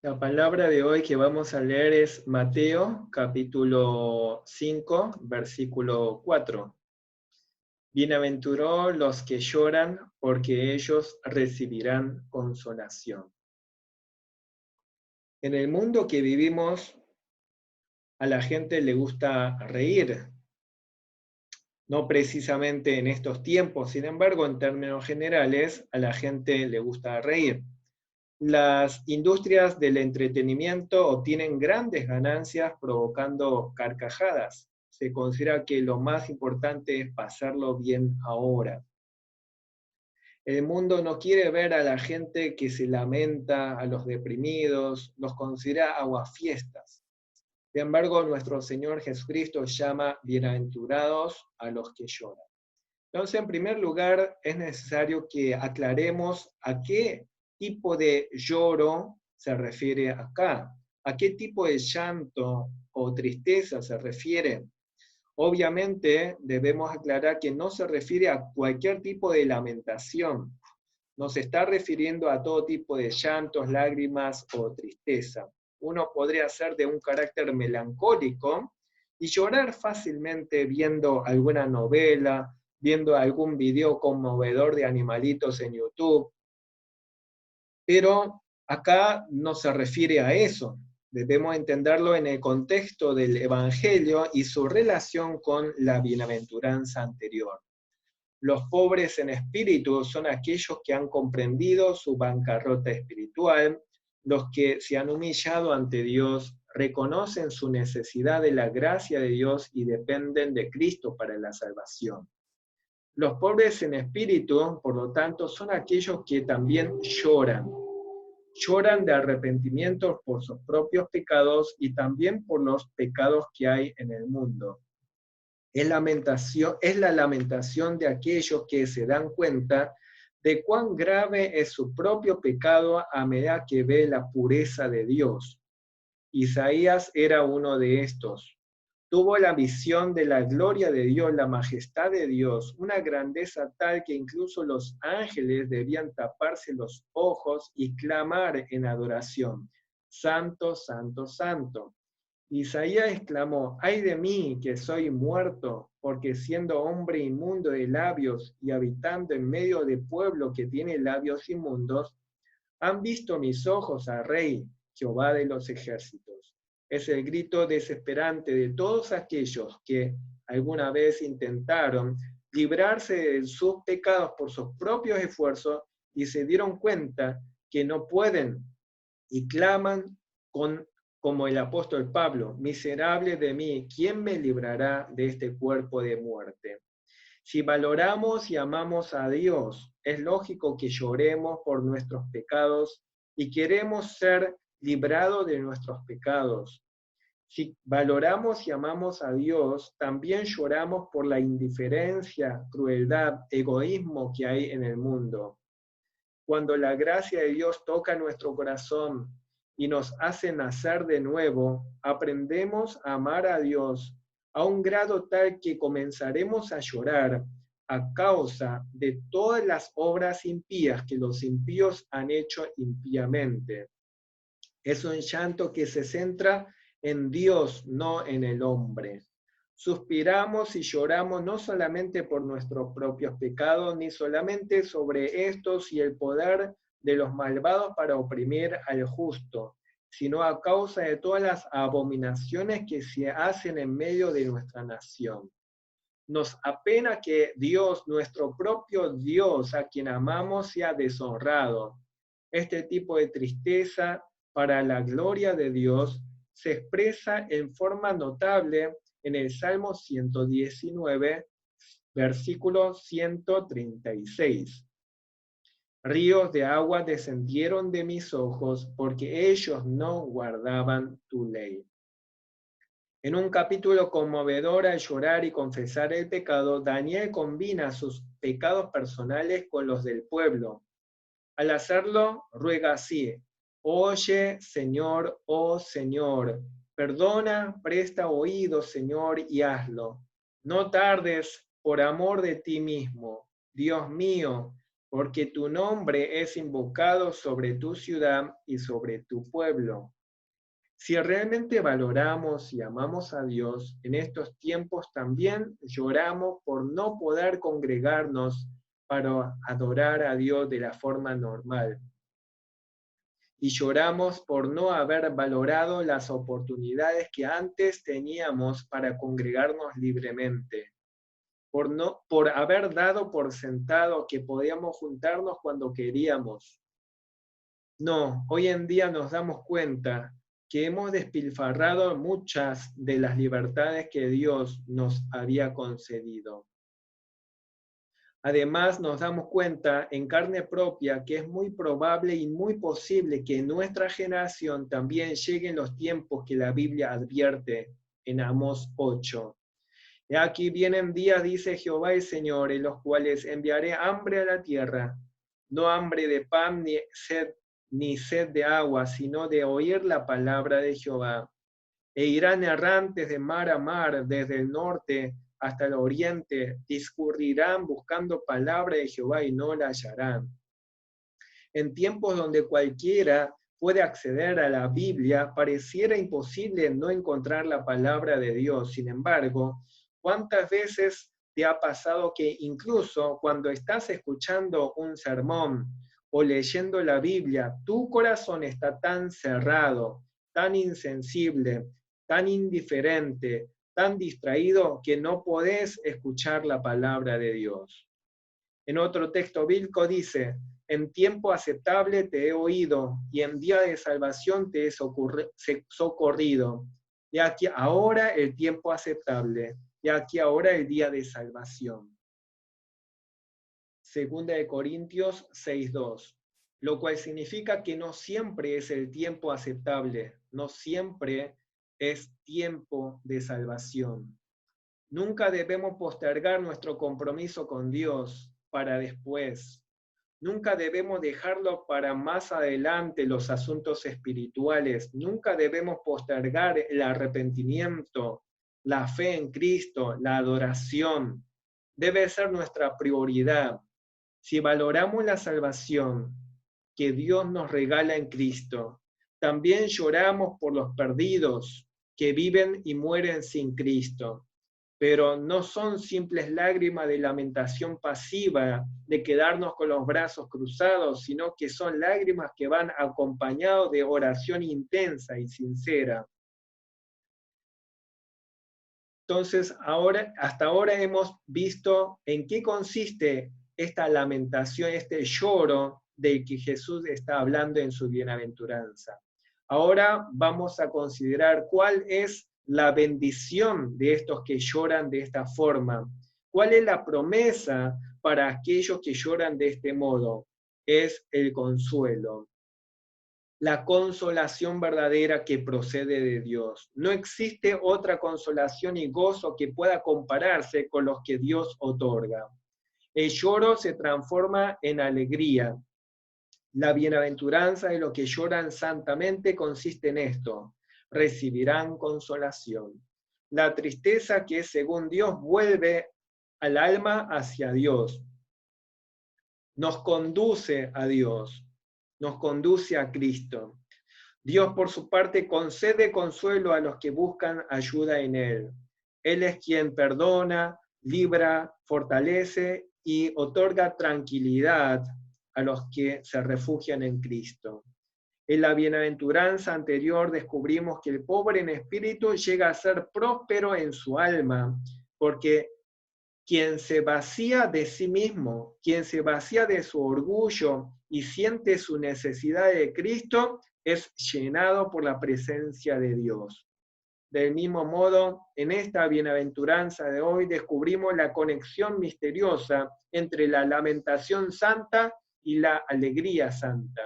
La palabra de hoy que vamos a leer es Mateo, capítulo 5, versículo 4. Bienaventurados los que lloran, porque ellos recibirán consolación. En el mundo que vivimos, a la gente le gusta reír, no precisamente en estos tiempos, sin embargo, en términos generales, a la gente le gusta reír. Las industrias del entretenimiento obtienen grandes ganancias provocando carcajadas. Se considera que lo más importante es pasarlo bien ahora. El mundo no quiere ver a la gente que se lamenta, a los deprimidos, los considera aguafiestas. Sin embargo, nuestro Señor Jesucristo llama bienaventurados a los que lloran. Entonces, en primer lugar, es necesario que aclaremos a qué tipo de lloro se refiere acá, a qué tipo de llanto o tristeza se refiere. Obviamente, debemos aclarar que no se refiere a cualquier tipo de lamentación, no se está refiriendo a todo tipo de llantos, lágrimas o tristeza. Uno podría ser de un carácter melancólico y llorar fácilmente viendo alguna novela, viendo algún video conmovedor de animalitos en YouTube, pero acá no se refiere a eso. Debemos entenderlo en el contexto del Evangelio y su relación con la bienaventuranza anterior. Los pobres en espíritu son aquellos que han comprendido su bancarrota espiritual, los que se han humillado ante Dios, reconocen su necesidad de la gracia de Dios y dependen de Cristo para la salvación. Los pobres en espíritu, por lo tanto, son aquellos que también lloran. Lloran de arrepentimiento por sus propios pecados y también por los pecados que hay en el mundo. Es la lamentación de aquellos que se dan cuenta de cuán grave es su propio pecado a medida que ve la pureza de Dios. Isaías era uno de estos. Tuvo la visión de la gloria de Dios, la majestad de Dios, una grandeza tal que incluso los ángeles debían taparse los ojos y clamar en adoración. Santo, santo, santo. Isaías exclamó, ay de mí que soy muerto, porque siendo hombre inmundo de labios y habitando en medio de pueblo que tiene labios inmundos, han visto mis ojos al Rey, Jehová de los ejércitos. Es el grito desesperante de todos aquellos que alguna vez intentaron librarse de sus pecados por sus propios esfuerzos y se dieron cuenta que no pueden y claman como el apóstol Pablo, miserable de mí, ¿quién me librará de este cuerpo de muerte? Si valoramos y amamos a Dios, es lógico que lloremos por nuestros pecados y queremos ser librados de nuestros pecados. Si valoramos y amamos a Dios, también lloramos por la indiferencia, crueldad, egoísmo que hay en el mundo. Cuando la gracia de Dios toca nuestro corazón y nos hace nacer de nuevo, aprendemos a amar a Dios a un grado tal que comenzaremos a llorar a causa de todas las obras impías que los impíos han hecho impíamente. Es un llanto que se centra en Dios, no en el hombre. Suspiramos y lloramos no solamente por nuestros propios pecados, ni solamente sobre estos y el poder de los malvados para oprimir al justo, sino a causa de todas las abominaciones que se hacen en medio de nuestra nación. Nos apena que Dios, nuestro propio Dios, a quien amamos, sea deshonrado. Este tipo de tristeza para la gloria de Dios se expresa en forma notable en el Salmo 119, versículo 136. Ríos de agua descendieron de mis ojos porque ellos no guardaban tu ley. En un capítulo conmovedor al llorar y confesar el pecado, Daniel combina sus pecados personales con los del pueblo. Al hacerlo, ruega así, oye, Señor, oh Señor, perdona, presta oído, Señor, y hazlo. No tardes por amor de ti mismo, Dios mío, porque tu nombre es invocado sobre tu ciudad y sobre tu pueblo. Si realmente valoramos y amamos a Dios, en estos tiempos también lloramos por no poder congregarnos para adorar a Dios de la forma normal. Y lloramos por no haber valorado las oportunidades que antes teníamos para congregarnos libremente, por haber dado por sentado que podíamos juntarnos cuando queríamos. No, hoy en día nos damos cuenta que hemos despilfarrado muchas de las libertades que Dios nos había concedido. Además, nos damos cuenta en carne propia que es muy probable y muy posible que en nuestra generación también lleguen los tiempos que la Biblia advierte en Amós 8. Y aquí vienen días, dice Jehová el Señor, en los cuales enviaré hambre a la tierra, no hambre de pan ni sed de agua, sino de oír la palabra de Jehová. E irán errantes de mar a mar, desde el norte hasta el oriente, discurrirán buscando palabra de Jehová y no la hallarán. En tiempos donde cualquiera puede acceder a la Biblia, pareciera imposible no encontrar la palabra de Dios. Sin embargo, ¿cuántas veces te ha pasado que incluso cuando estás escuchando un sermón o leyendo la Biblia, tu corazón está tan cerrado, tan insensible, tan indiferente, tan distraído que no podés escuchar la palabra de Dios? En otro texto bíblico dice: en tiempo aceptable te he oído, y en día de salvación te he socorrido. Y aquí ahora el tiempo aceptable, y aquí ahora el día de salvación. Segunda de Corintios 6:2. Lo cual significa que no siempre es el tiempo aceptable, no siempre es tiempo de salvación. Nunca debemos postergar nuestro compromiso con Dios para después. Nunca debemos dejarlo para más adelante los asuntos espirituales. Nunca debemos postergar el arrepentimiento, la fe en Cristo, la adoración. Debe ser nuestra prioridad. Si valoramos la salvación que Dios nos regala en Cristo, también lloramos por los perdidos que viven y mueren sin Cristo. Pero no son simples lágrimas de lamentación pasiva, de quedarnos con los brazos cruzados, sino que son lágrimas que van acompañadas de oración intensa y sincera. Entonces, hasta ahora hemos visto en qué consiste esta lamentación, este lloro del que Jesús está hablando en su bienaventuranza. Ahora vamos a considerar cuál es la bendición de estos que lloran de esta forma. ¿Cuál es la promesa para aquellos que lloran de este modo? Es el consuelo, la consolación verdadera que procede de Dios. No existe otra consolación y gozo que pueda compararse con los que Dios otorga. El lloro se transforma en alegría. La bienaventuranza de los que lloran santamente consiste en esto: recibirán consolación. La tristeza que según Dios vuelve al alma hacia Dios, nos conduce a Dios, nos conduce a Cristo. Dios, por su parte, concede consuelo a los que buscan ayuda en Él. Él es quien perdona, libra, fortalece y otorga tranquilidad a los que se refugian en Cristo. En la bienaventuranza anterior descubrimos que el pobre en espíritu llega a ser próspero en su alma, porque quien se vacía de sí mismo, quien se vacía de su orgullo y siente su necesidad de Cristo, es llenado por la presencia de Dios. Del mismo modo, en esta bienaventuranza de hoy descubrimos la conexión misteriosa entre la lamentación santa y la alegría santa.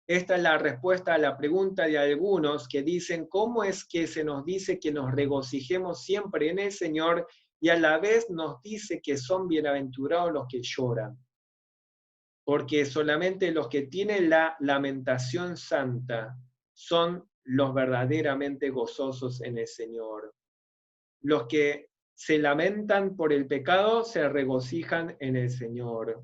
Esta es la respuesta a la pregunta de algunos que dicen: ¿cómo es que se nos dice que nos regocijemos siempre en el Señor y a la vez nos dice que son bienaventurados los que lloran? Porque solamente los que tienen la lamentación santa son los verdaderamente gozosos en el Señor. Los que se lamentan por el pecado se regocijan en el Señor.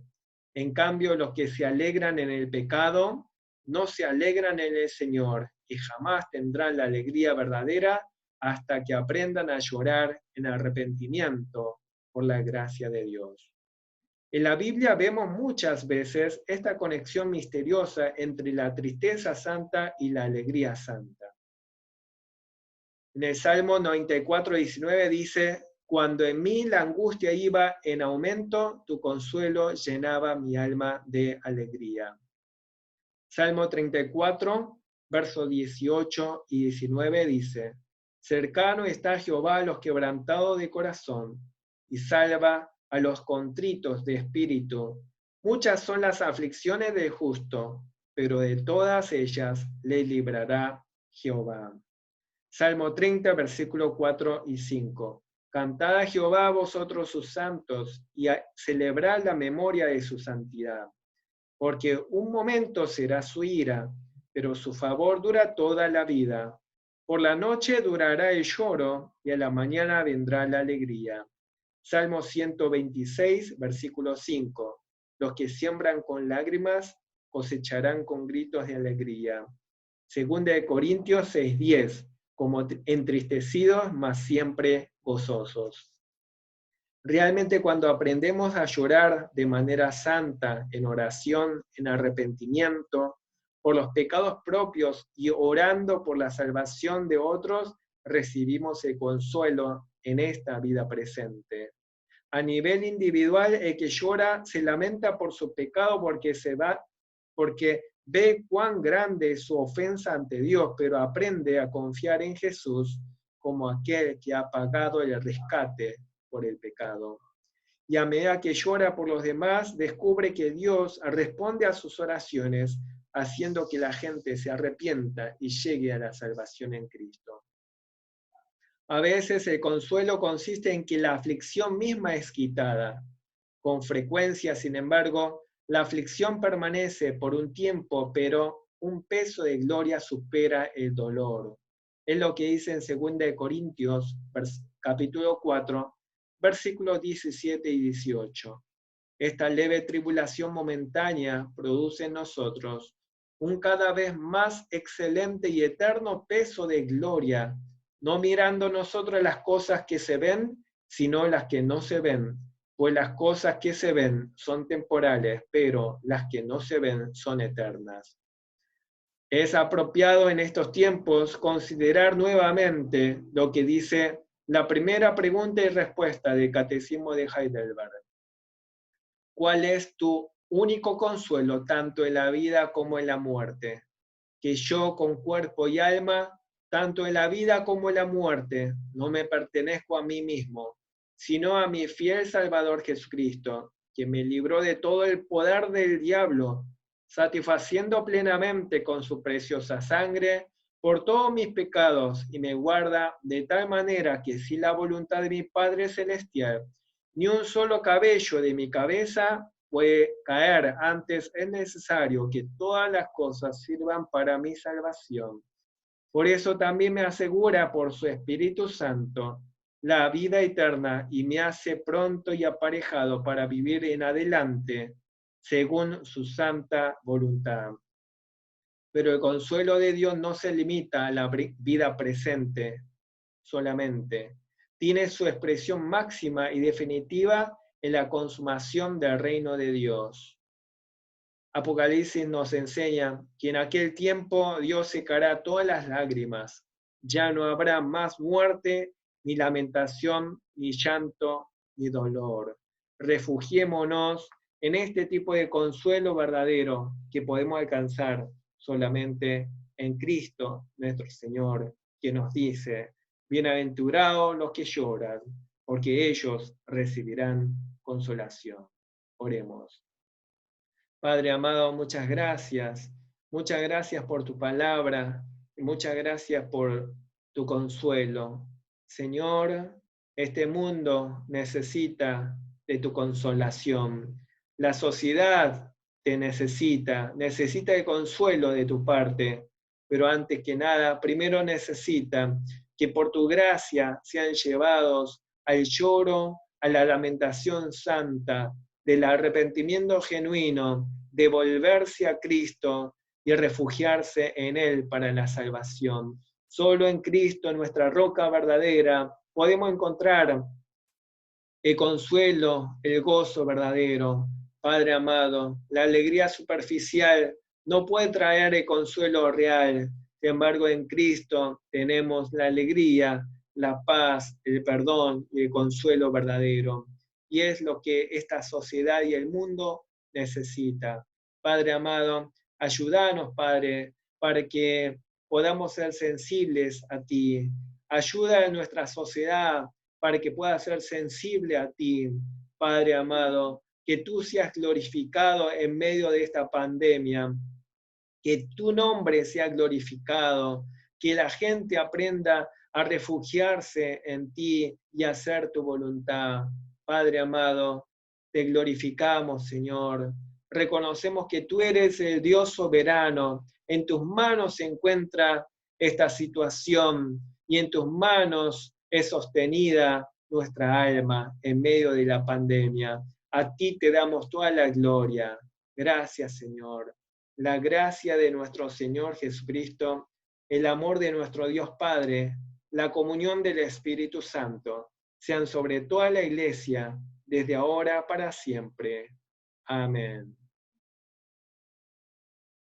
En cambio, los que se alegran en el pecado, no se alegran en el Señor, y jamás tendrán la alegría verdadera hasta que aprendan a llorar en arrepentimiento por la gracia de Dios. En la Biblia vemos muchas veces esta conexión misteriosa entre la tristeza santa y la alegría santa. En el Salmo 94:19 dice: cuando en mí la angustia iba en aumento, tu consuelo llenaba mi alma de alegría. Salmo 34, versos 18 y 19 dice: cercano está Jehová a los quebrantados de corazón, y salva a los contritos de espíritu. Muchas son las aflicciones del justo, pero de todas ellas le librará Jehová. Salmo 30, versículos 4 y 5. Cantad a Jehová vosotros sus santos, y celebrad la memoria de su santidad. Porque un momento será su ira, pero su favor dura toda la vida. Por la noche durará el lloro, y a la mañana vendrá la alegría. Salmo 126, versículo 5. Los que siembran con lágrimas cosecharán con gritos de alegría. Segunda de Corintios 6:10. Como entristecidos, mas siempre gozosos. Realmente cuando aprendemos a llorar de manera santa, en oración, en arrepentimiento, por los pecados propios y orando por la salvación de otros, recibimos el consuelo en esta vida presente. A nivel individual, el que llora se lamenta por su pecado porque ve cuán grande es su ofensa ante Dios, pero aprende a confiar en Jesús como aquel que ha pagado el rescate por el pecado. Y a medida que llora por los demás, descubre que Dios responde a sus oraciones, haciendo que la gente se arrepienta y llegue a la salvación en Cristo. A veces el consuelo consiste en que la aflicción misma es quitada. Con frecuencia, sin embargo, la aflicción permanece por un tiempo, pero un peso de gloria supera el dolor. Es lo que dice en 2 Corintios, capítulo 4, versículos 17 y 18. Esta leve tribulación momentánea produce en nosotros un cada vez más excelente y eterno peso de gloria, no mirando nosotros las cosas que se ven, sino las que no se ven. Pues las cosas que se ven son temporales, pero las que no se ven son eternas. Es apropiado en estos tiempos considerar nuevamente lo que dice la primera pregunta y respuesta del Catecismo de Heidelberg. ¿Cuál es tu único consuelo tanto en la vida como en la muerte? Que yo con cuerpo y alma, tanto en la vida como en la muerte, no me pertenezco a mí mismo, sino a mi fiel Salvador Jesucristo, que me libró de todo el poder del diablo, satisfaciendo plenamente con su preciosa sangre por todos mis pecados, y me guarda de tal manera que sin la voluntad de mi Padre Celestial, ni un solo cabello de mi cabeza puede caer, antes es necesario que todas las cosas sirvan para mi salvación. Por eso también me asegura por su Espíritu Santo la vida eterna y me hace pronto y aparejado para vivir en adelante según su santa voluntad. Pero el consuelo de Dios no se limita a la vida presente solamente. Tiene su expresión máxima y definitiva en la consumación del reino de Dios. Apocalipsis nos enseña que en aquel tiempo Dios secará todas las lágrimas. Ya no habrá más muerte, ni lamentación, ni llanto, ni dolor. Refugiémonos en este tipo de consuelo verdadero que podemos alcanzar solamente en Cristo, nuestro Señor, que nos dice: bienaventurados los que lloran, porque ellos recibirán consolación. Oremos. Padre amado, muchas gracias. Muchas gracias por tu palabra y muchas gracias por tu consuelo. Señor, este mundo necesita de tu consolación. La sociedad te necesita el consuelo de tu parte, pero antes que nada, primero necesita que por tu gracia sean llevados al lloro, a la lamentación santa, del arrepentimiento genuino, de volverse a Cristo y refugiarse en Él para la salvación. Solo en Cristo, nuestra roca verdadera, podemos encontrar el consuelo, el gozo verdadero. Padre amado, la alegría superficial no puede traer el consuelo real. Sin embargo, en Cristo tenemos la alegría, la paz, el perdón y el consuelo verdadero. Y es lo que esta sociedad y el mundo necesita. Padre amado, ayúdanos, Padre, para que podamos ser sensibles a ti. Ayuda a nuestra sociedad para que pueda ser sensible a ti, Padre amado, que tú seas glorificado en medio de esta pandemia, que tu nombre sea glorificado, que la gente aprenda a refugiarse en ti y a hacer tu voluntad. Padre amado, te glorificamos, Señor. Reconocemos que tú eres el Dios soberano. En tus manos se encuentra esta situación y en tus manos es sostenida nuestra alma en medio de la pandemia. A ti te damos toda la gloria. Gracias, Señor. La gracia de nuestro Señor Jesucristo, el amor de nuestro Dios Padre, la comunión del Espíritu Santo, sean sobre toda la Iglesia, desde ahora para siempre. Amén.